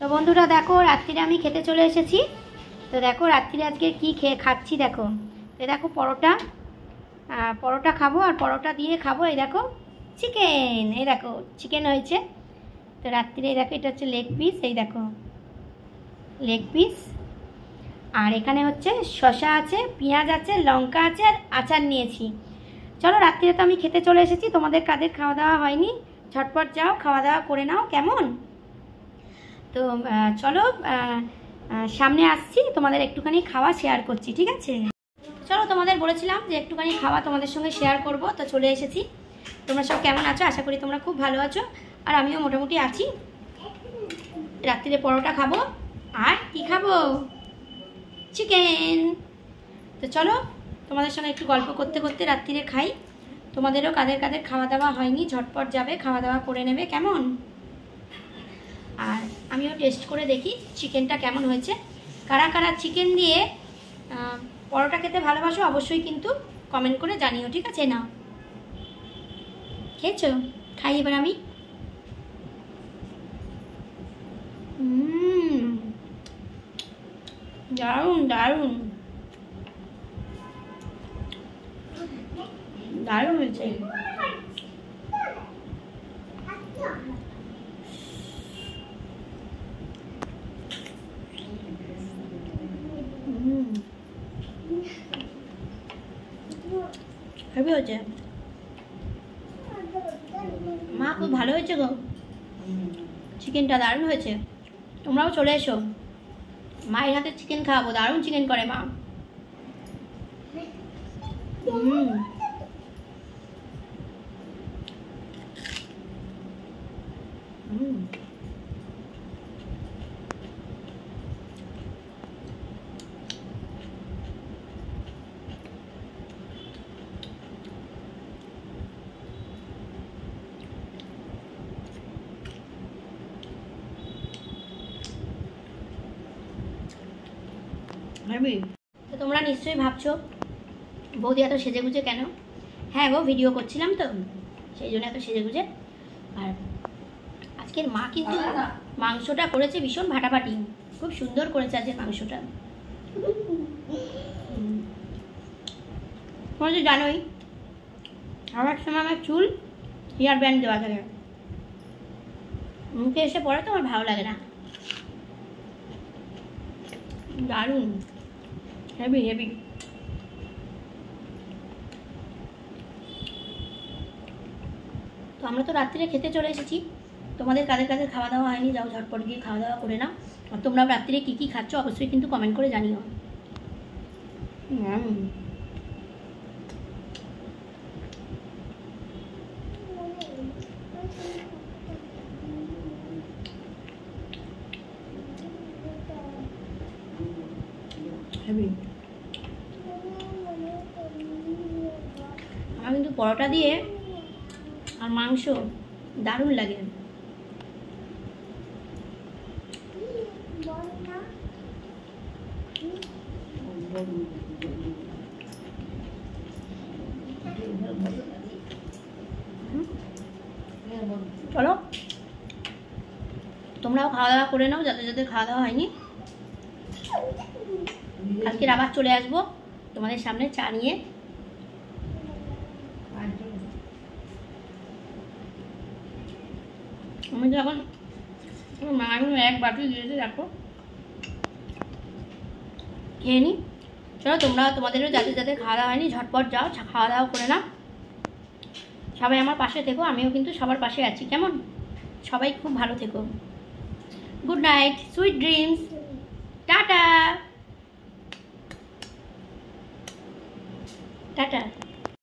তো বন্ধুরা দেখো রাত্রিরে আমি খেতে চলে এসেছি। তো দেখো রাত্রিরে আজকে কি খাচ্ছি দেখো। তো দেখো পরোটা খাবো, আর পরোটা দিয়ে খাবো এই দেখো চিকেন। এই দেখো চিকেন হয়েছে। তো রাত্রিরে এই দেখো এটা হচ্ছে লেগ পিস, এই দেখো লেগ পিস। আর এখানে হচ্ছে শসা আছে, পেঁয়াজ আছে, লঙ্কা আছে, আর আচার নিয়েছি। চলো রাত্রিরে তো আমি খেতে চলে এসেছি, তোমাদের কাদের খাওয়া দাওয়া হয়নি ঝটপট যাও খাওয়া দাওয়া করে নাও কেমন। তো চলো সামনে আসছি, তোমাদের একটুখানি খাওয়া শেয়ার করছি, ঠিক আছে? চলো তোমাদের বলেছিলাম যে একটুখানি খাওয়া তোমাদের সঙ্গে শেয়ার করব, তো চলে এসেছি। তোমরা সব কেমন আছো? আশা করি তোমরা খুব ভালো আছো, আর আমিও মোটামুটি আছি। রাত্রিরে পরোটা খাবো, আর কি খাবো? চিকেন। তো চলো তোমাদের সঙ্গে একটু গল্প করতে করতে রাত্রিরে খাই। তোমাদেরও কাদের কাদের খাওয়া দাওয়া হয়নি ঝটপট যাবে খাওয়া দাওয়া করে নেবে কেমন। আর আমিও টেস্ট করে দেখি চিকেনটা কেমন হয়েছে। কারা কারা চিকেন দিয়ে পরোটা খেতে ভালোবাসো অবশ্যই কিন্তু কমেন্ট করে জানিও, ঠিক আছে? না খেয়েছো? খাই এবার আমি। দারুণ দারুণ দারুণ হয়েছে। হেভি হয়েছে মা, খুব ভালো হয়েছে গো চিকেনটা, দারুণ হয়েছে। তোমরাও চলে এসো, মায়ের হাতে চিকেন খাওয়াবো, দারুণ চিকেন করে মা। তো তোমরা নিশ্চয়ই ভাবছো বৌদি এত সেজেগুজে কেন? হ্যাঁ গো, ভিডিও করছিলাম তো সেই জন্য এত সেজেগুজে। আর আজকের মা কিন্তু মাংসটা করেছে ভীষণ ফাটাফাটি, খুব সুন্দর করেছে আজকের মাংসটা। তোমরা তো জানোই আমার সময় আমার চুল হেয়ার ব্যান্ড দেওয়া থাকে, মুখে এসে পড়ে তো আমার ভালো লাগে না। দারুণ হেভি হেভি। তো আমরা তো রাত্রিরে খেতে চলে এসেছি, তোমাদের কাদের কাদের খাওয়া দাওয়া হয়নি যাও ঝটপট গিয়ে খাওয়া দাওয়া করে নাও। আর তোমরাও রাত্রিরে কী কী খাচ্ছ অবশ্যই কিন্তু কমেন্ট করে জানিও। আমার কিন্তু পরোটা দিয়ে আর মাংস দারুণ লাগে। চলো তোমরাও খাওয়া দাওয়া করে নাও যাদের যাদের খাওয়া দাওয়া হয়নি। কালকের আবার চলে আসবো তোমাদের সামনে চা নিয়ে। আমি যখন মা এক বাটি দিয়েছে দেখো, খেয়ে নি। চলো তোমরা তোমাদেরও যাদের যাদের খাওয়া দাওয়া হয়নি ঝটপট যাও খাওয়া দাওয়া করে নাও। সবাই আমার পাশে থেকো, আমিও কিন্তু সবার পাশে আছি কেমন। সবাই খুব ভালো থেকো। Good night, sweet dreams, tata tata.